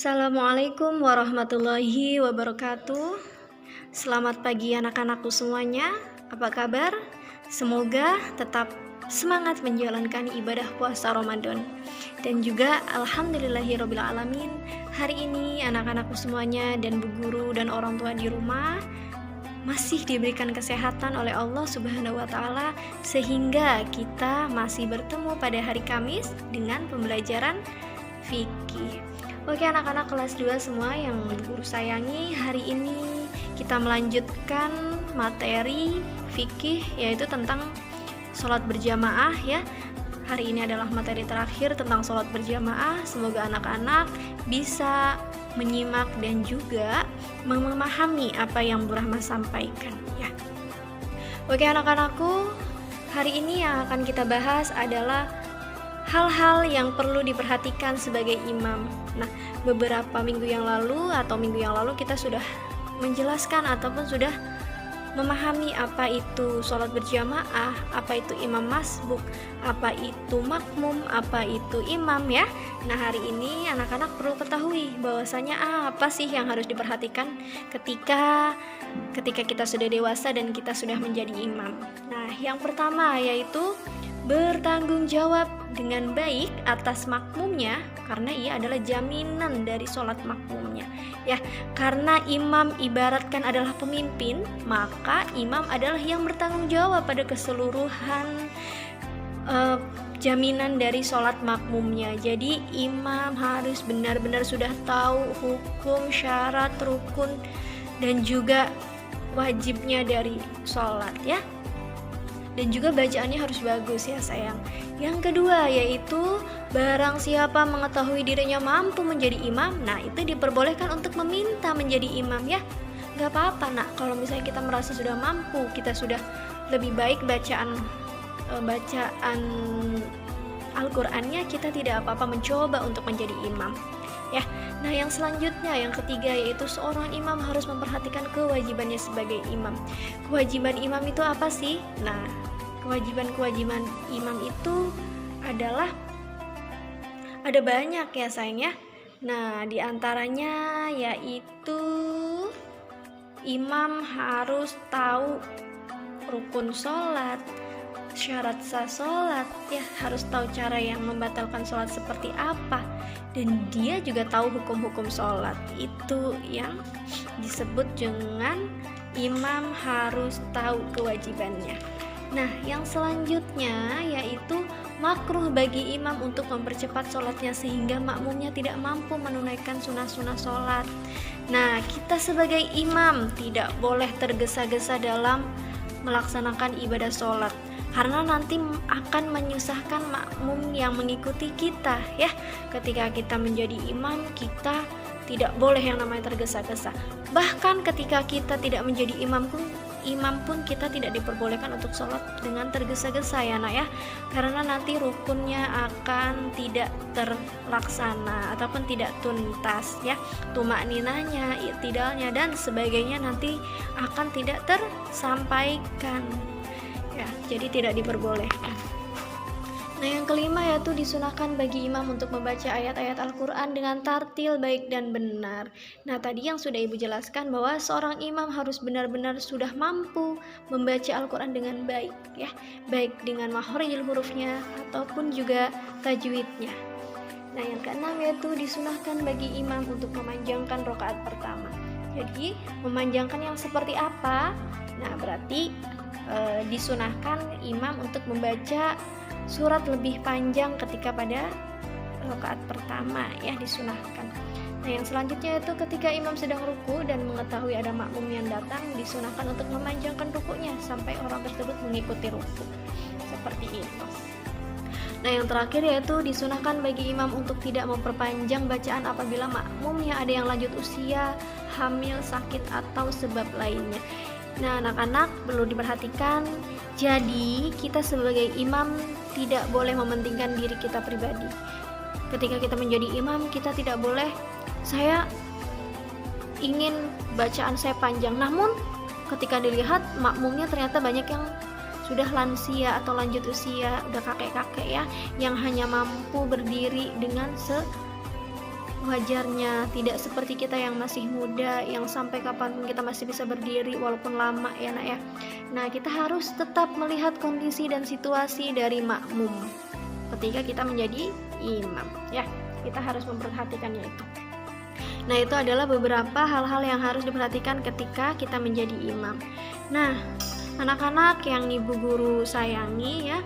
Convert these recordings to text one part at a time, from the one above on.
Assalamualaikum warahmatullahi wabarakatuh. Selamat pagi anak-anakku semuanya. Apa kabar? Semoga tetap semangat menjalankan ibadah puasa Ramadan. Dan juga alhamdulillahirobbilalamin, hari ini anak-anakku semuanya dan bu guru dan orang tua di rumah masih diberikan kesehatan oleh Allah Subhanahu wa taala sehingga kita masih bertemu pada hari Kamis dengan pembelajaran fikih. Oke anak-anak kelas 2 semua yang guru sayangi, hari ini kita melanjutkan materi fikih yaitu tentang sholat berjamaah ya. Hari ini adalah materi terakhir tentang sholat berjamaah. Semoga anak-anak bisa menyimak dan juga memahami apa yang Bu Rahma sampaikan ya. Oke anak-anakku, hari ini yang akan kita bahas adalah hal-hal yang perlu diperhatikan sebagai imam. Nah, beberapa minggu yang lalu kita sudah menjelaskan ataupun sudah memahami apa itu sholat berjamaah, apa itu imam masbuk, apa itu makmum, apa itu imam ya. Nah, hari ini anak-anak perlu ketahui bahwasanya apa sih yang harus diperhatikan ketika kita sudah dewasa dan kita sudah menjadi imam. Nah, yang pertama yaitu bertanggung jawab dengan baik atas makmumnya, karena ia adalah jaminan dari sholat makmumnya ya. Karena imam ibaratkan adalah pemimpin, maka imam adalah yang bertanggung jawab pada keseluruhan jaminan dari sholat makmumnya. Jadi imam harus benar-benar sudah tahu hukum, syarat, rukun dan juga wajibnya dari sholat ya. Dan juga bacaannya harus bagus ya sayang. Yang kedua yaitu barang siapa mengetahui dirinya mampu menjadi imam, nah itu diperbolehkan untuk meminta menjadi imam ya. Gak apa-apa nak, kalau misalnya kita merasa sudah mampu, kita sudah lebih baik bacaan Al-Qur'annya, kita tidak apa-apa mencoba untuk menjadi imam ya. Nah yang selanjutnya, yang ketiga yaitu seorang imam harus memperhatikan kewajibannya sebagai imam. Kewajiban imam itu apa sih? Nah, kewajiban imam itu adalah ada banyak ya sayang ya. Nah diantaranya yaitu imam harus tahu rukun sholat, syarat sah sholat ya, harus tahu cara yang membatalkan sholat seperti apa, dan dia juga tahu hukum-hukum sholat. Itu yang disebut dengan imam harus tahu kewajibannya. Nah yang selanjutnya yaitu makruh bagi imam untuk mempercepat sholatnya sehingga makmumnya tidak mampu menunaikan sunah-sunah sholat. Nah kita sebagai imam tidak boleh tergesa-gesa dalam melaksanakan ibadah sholat, karena nanti akan menyusahkan makmum yang mengikuti kita ya. Ketika kita menjadi imam, kita tidak boleh yang namanya tergesa-gesa. Bahkan ketika kita tidak menjadi imam pun kita tidak diperbolehkan untuk sholat dengan tergesa-gesa ya nak ya, karena nanti rukunnya akan tidak terlaksana ataupun tidak tuntas ya, tumakninahnya, i'tidalnya dan sebagainya nanti akan tidak tersampaikan ya, jadi tidak diperbolehkan. Nah yang kelima yaitu disunahkan bagi imam untuk membaca ayat-ayat Al-Quran dengan tartil baik dan benar. Nah tadi yang sudah ibu jelaskan bahwa seorang imam harus benar-benar sudah mampu membaca Al-Quran dengan baik ya, baik dengan makhorijul hurufnya ataupun juga tajwidnya. Nah yang keenam yaitu disunahkan bagi imam untuk memanjangkan rakaat pertama. Jadi memanjangkan yang seperti apa? Nah berarti disunahkan imam untuk membaca surat lebih panjang ketika pada rakaat pertama ya, disunahkan. Nah yang selanjutnya itu ketika imam sedang ruku dan mengetahui ada makmum yang datang, disunahkan untuk memanjangkan rukunya sampai orang tersebut mengikuti ruku seperti itu. Nah yang terakhir yaitu disunahkan bagi imam untuk tidak memperpanjang bacaan apabila makmumnya ada yang lanjut usia, hamil, sakit atau sebab lainnya. Nah anak-anak perlu diperhatikan, jadi kita sebagai imam tidak boleh mementingkan diri kita pribadi. Ketika kita menjadi imam, kita tidak boleh saya ingin bacaan saya panjang, namun ketika dilihat makmumnya ternyata banyak yang sudah lansia atau lanjut usia, udah kakek-kakek ya, yang hanya mampu berdiri dengan wajarnya, tidak seperti kita yang masih muda, yang sampai kapanpun kita masih bisa berdiri walaupun lama ya nak ya. Nah, kita harus tetap melihat kondisi dan situasi dari makmum ketika kita menjadi imam ya. Kita harus memperhatikannya itu. Nah, itu adalah beberapa hal-hal yang harus diperhatikan ketika kita menjadi imam. Nah, anak-anak yang ibu guru sayangi ya,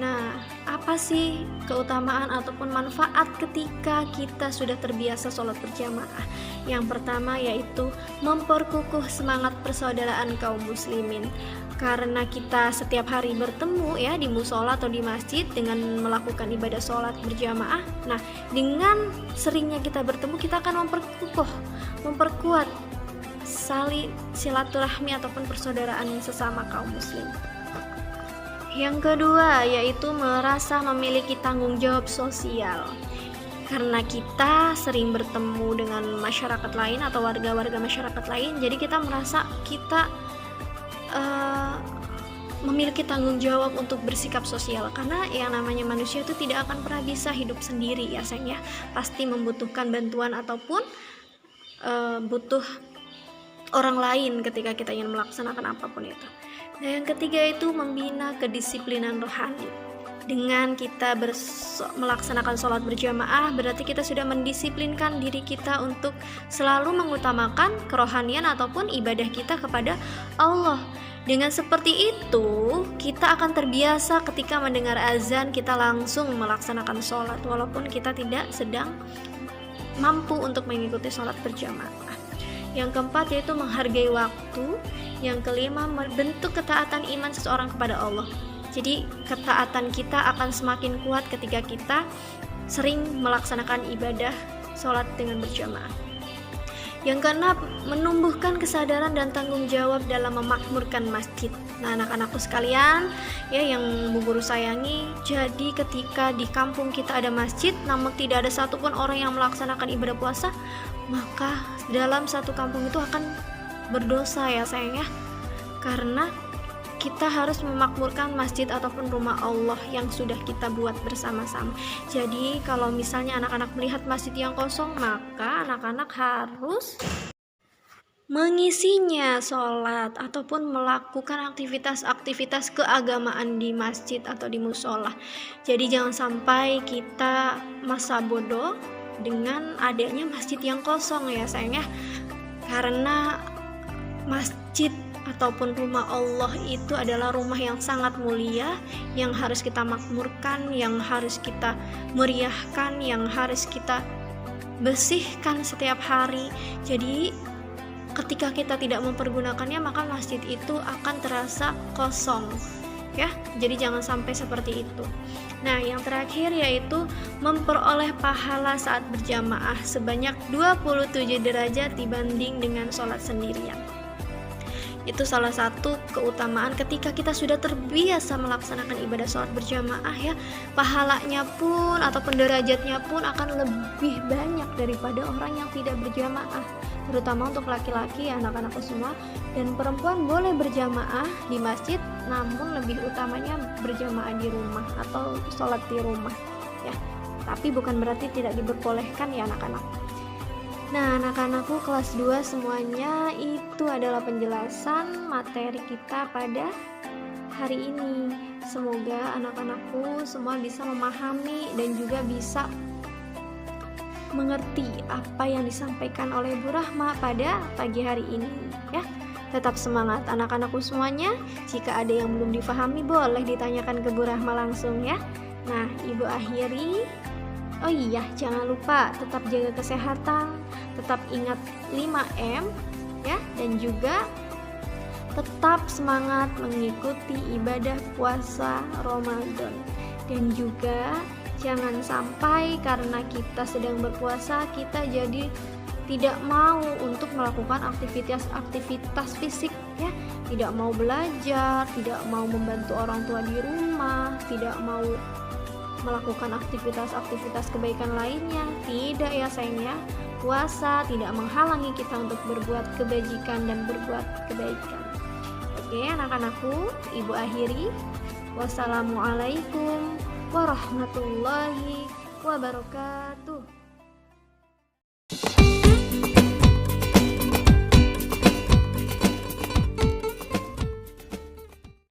nah, apa sih keutamaan ataupun manfaat ketika kita sudah terbiasa sholat berjamaah? Yang pertama yaitu memperkukuh semangat persaudaraan kaum muslimin. Karena kita setiap hari bertemu ya di musola atau di masjid dengan melakukan ibadah sholat berjamaah. Nah, dengan seringnya kita bertemu, kita akan memperkuat silaturahmi ataupun persaudaraan sesama kaum muslim. Yang kedua yaitu merasa memiliki tanggung jawab sosial. Karena kita sering bertemu dengan masyarakat lain atau warga-warga masyarakat lain, jadi kita merasa kita memiliki tanggung jawab untuk bersikap sosial. Karena yang namanya manusia itu tidak akan pernah bisa hidup sendiri ya sayang ya, pasti membutuhkan bantuan ataupun butuh orang lain ketika kita ingin melaksanakan apapun itu. Nah, yang ketiga itu membina kedisiplinan rohani. Dengan kita melaksanakan sholat berjamaah, berarti kita sudah mendisiplinkan diri kita untuk selalu mengutamakan kerohanian ataupun ibadah kita kepada Allah. Dengan seperti itu, kita akan terbiasa ketika mendengar azan, kita langsung melaksanakan sholat walaupun kita tidak sedang mampu untuk mengikuti sholat berjamaah. Yang keempat yaitu menghargai waktu. Yang kelima, membentuk ketaatan iman seseorang kepada Allah. Jadi ketaatan kita akan semakin kuat ketika kita sering melaksanakan ibadah sholat dengan berjamaah. Yang keenam, menumbuhkan kesadaran dan tanggung jawab dalam memakmurkan masjid. Nah, anak-anakku sekalian ya yang Bu Guru sayangi, jadi ketika di kampung kita ada masjid namun tidak ada satupun orang yang melaksanakan ibadah puasa, maka dalam satu kampung itu akan berdosa ya sayang ya. Karena kita harus memakmurkan masjid ataupun rumah Allah yang sudah kita buat bersama-sama. Jadi kalau misalnya anak-anak melihat masjid yang kosong, maka anak-anak harus mengisinya sholat ataupun melakukan aktivitas-aktivitas keagamaan di masjid atau di musola. Jadi jangan sampai kita masa bodoh dengan adanya masjid yang kosong ya sayang ya. Karena masjid ataupun rumah Allah itu adalah rumah yang sangat mulia, yang harus kita makmurkan, yang harus kita meriahkan, yang harus kita bersihkan setiap hari. Jadi ketika kita tidak mempergunakannya, maka masjid itu akan terasa kosong ya. Jadi jangan sampai seperti itu. Nah, yang terakhir yaitu memperoleh pahala saat berjamaah sebanyak 27 derajat dibanding dengan sholat sendirian. Itu salah satu keutamaan ketika kita sudah terbiasa melaksanakan ibadah sholat berjamaah ya. Pahalanya pun ataupun derajatnya pun akan lebih banyak daripada orang yang tidak berjamaah. Terutama untuk laki-laki ya anak-anakku semua. Dan perempuan boleh berjamaah di masjid, namun lebih utamanya berjamaah di rumah atau sholat di rumah ya. Tapi bukan berarti tidak diperbolehkan ya anak-anak. Nah, anak-anakku kelas 2 semuanya, itu adalah penjelasan materi kita pada hari ini. Semoga anak-anakku semua bisa memahami dan juga bisa mengerti apa yang disampaikan oleh Bu Rahma pada pagi hari ini ya. Tetap semangat anak-anakku semuanya. Jika ada yang belum difahami boleh ditanyakan ke Bu Rahma langsung ya. Nah, Ibu akhiri. Oh iya, jangan lupa tetap jaga kesehatan, tetap ingat 5M ya, dan juga tetap semangat mengikuti ibadah puasa Ramadan. Dan juga jangan sampai karena kita sedang berpuasa kita jadi tidak mau untuk melakukan aktivitas fisik ya, tidak mau belajar, tidak mau membantu orang tua di rumah, tidak mau melakukan aktivitas kebaikan lainnya. Tidak ya sayangnya, puasa tidak menghalangi kita untuk berbuat kebajikan dan berbuat kebaikan. Oke anak-anakku, Ibu akhiri. Wassalamualaikum warahmatullahi wabarakatuh.